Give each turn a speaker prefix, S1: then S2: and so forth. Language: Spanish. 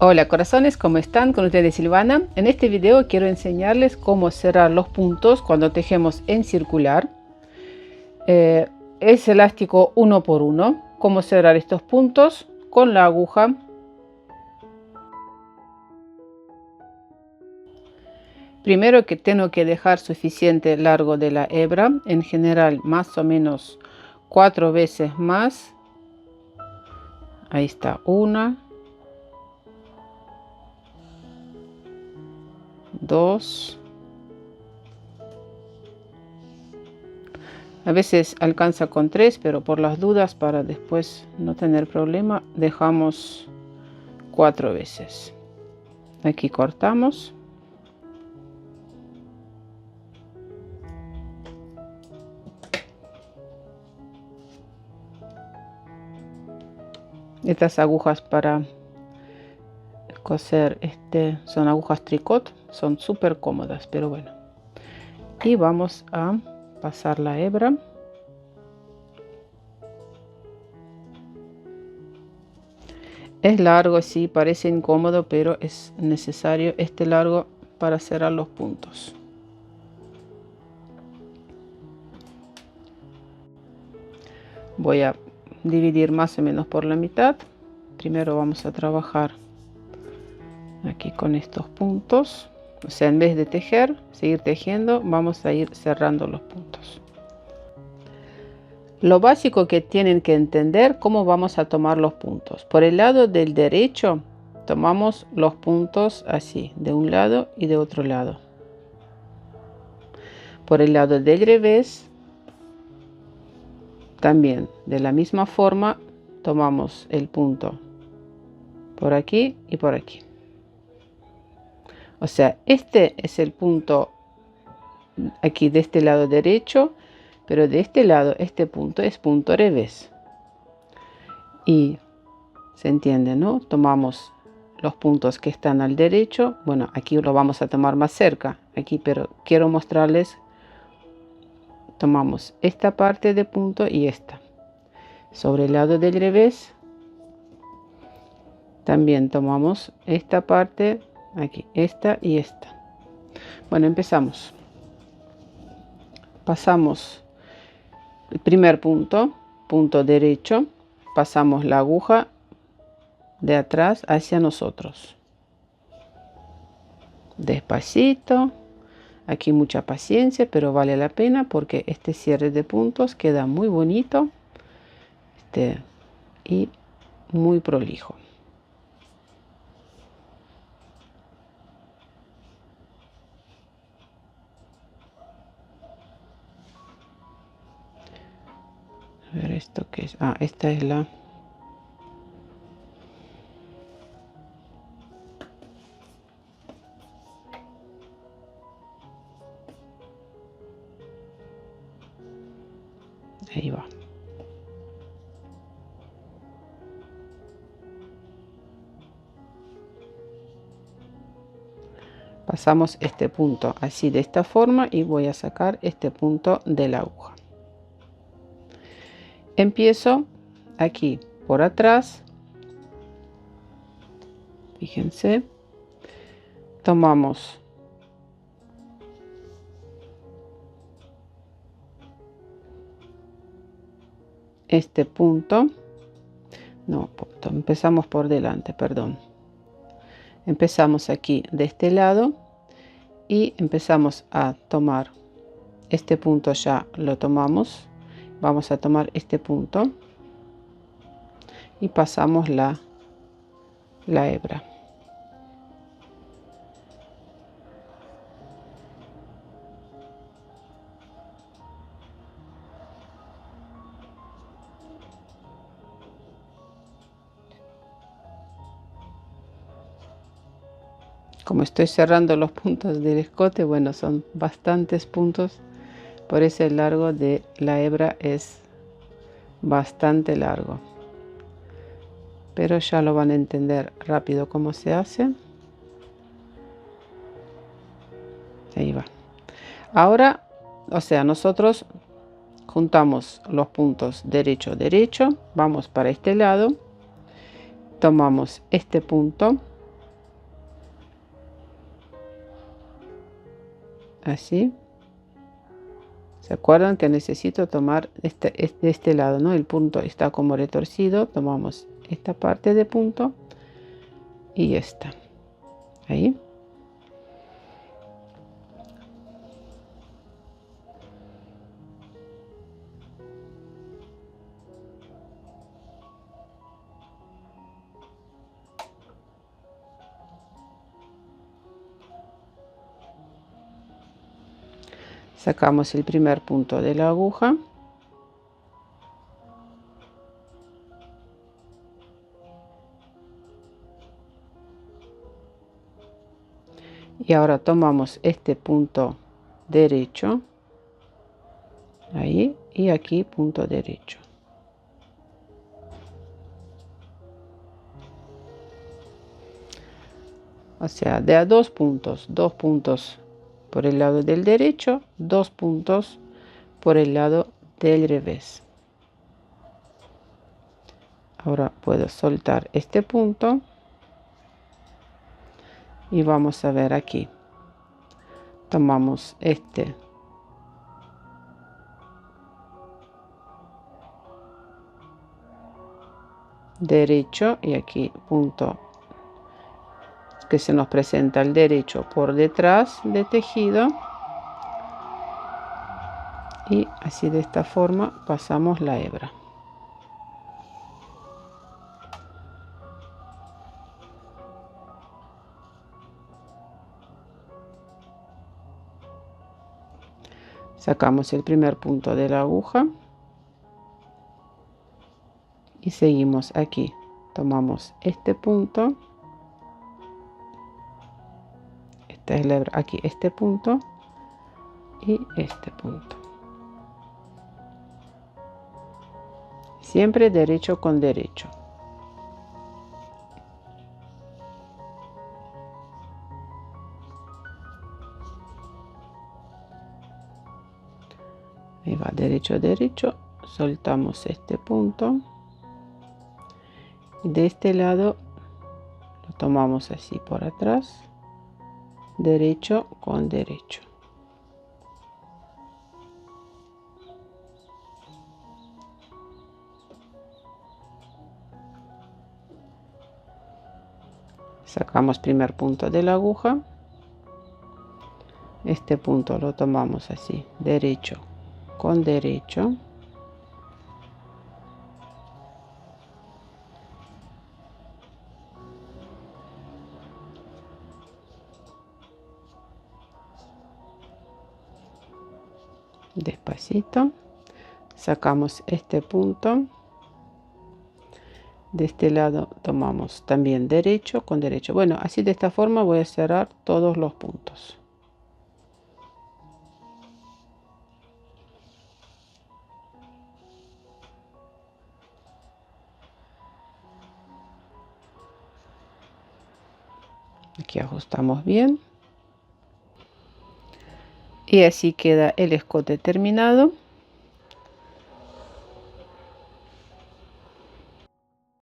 S1: Hola corazones, ¿cómo están? Con ustedes Silvana. En este video quiero enseñarles cómo cerrar los puntos cuando tejemos en circular. Es elástico uno por uno. Cómo cerrar estos puntos con la aguja. Primero que tengo que dejar suficiente largo de la hebra, en general más o menos 4 veces más. Ahí está, una, dos. A veces alcanza con 3, pero por las dudas, para después no tener problema, dejamos 4 veces. Aquí cortamos. Estas agujas para coser son agujas tricot, son súper cómodas, pero bueno. Y vamos a pasar la hebra. Es largo, sí, parece incómodo, pero es necesario este largo para cerrar los puntos. Voy a dividir más o menos por la mitad. Primero vamos a trabajar aquí con estos puntos. O sea, en vez de tejer, seguir tejiendo, vamos a ir cerrando los puntos. Lo básico que tienen que entender, cómo vamos a tomar los puntos. Por el lado del derecho, tomamos los puntos así, de un lado y de otro lado. Por el lado del revés, también de la misma forma, tomamos el punto por aquí y por aquí. O sea, este es el punto aquí de este lado derecho, pero de este lado este punto es punto revés. Y se entiende, ¿no? Tomamos los puntos que están al derecho. Bueno, aquí lo vamos a tomar más cerca, aquí, pero quiero mostrarles. Tomamos esta parte de punto y esta. Sobre el lado del revés, también tomamos esta parte, aquí, esta y esta. Bueno, empezamos. Pasamos el primer punto, punto derecho, pasamos la aguja de atrás hacia nosotros. Despacito, aquí mucha paciencia, pero vale la pena porque este cierre de puntos queda muy bonito y muy prolijo. A ver, esto que es, esta es la ahí va. Pasamos este punto así de esta forma y voy a sacar este punto de la aguja. Empiezo aquí por atrás, fíjense, tomamos este punto, no, empezamos por delante, perdón. Empezamos aquí de este lado y empezamos a tomar este punto, ya lo tomamos. Vamos a tomar este punto y pasamos la hebra. Como estoy cerrando los puntos del escote, bueno, son bastantes puntos, por eso el largo de la hebra es bastante largo, pero ya lo van a entender rápido cómo se hace. Ahí va. Ahora, o sea, nosotros juntamos los puntos derecho derecho, vamos para este lado, tomamos este punto así. ¿Se acuerdan que necesito tomar de este lado, ¿no? El punto está como retorcido. Tomamos esta parte de punto y esta. Ahí. Sacamos el primer punto de la aguja. Y ahora tomamos este punto derecho. Ahí y aquí punto derecho. O sea, de a dos puntos por el lado del derecho, 2 puntos por el lado del revés. Ahora puedo soltar este punto y vamos a ver aquí. Tomamos este derecho y aquí punto que se nos presenta el derecho por detrás de tejido. Y así de esta forma pasamos la hebra. Sacamos el primer punto de la aguja y seguimos aquí. Tomamos este punto, esta es la hebra, aquí este punto y este punto. Siempre derecho con derecho. Ahí va, derecho, derecho, soltamos este punto y de este lado lo tomamos así por atrás, derecho con derecho. Sacamos primer punto de la aguja, este punto lo tomamos así, derecho con derecho. Despacito, sacamos este punto, de este lado tomamos también derecho con derecho. Bueno, así de esta forma voy a cerrar todos los puntos. Aquí ajustamos bien y así queda el escote terminado.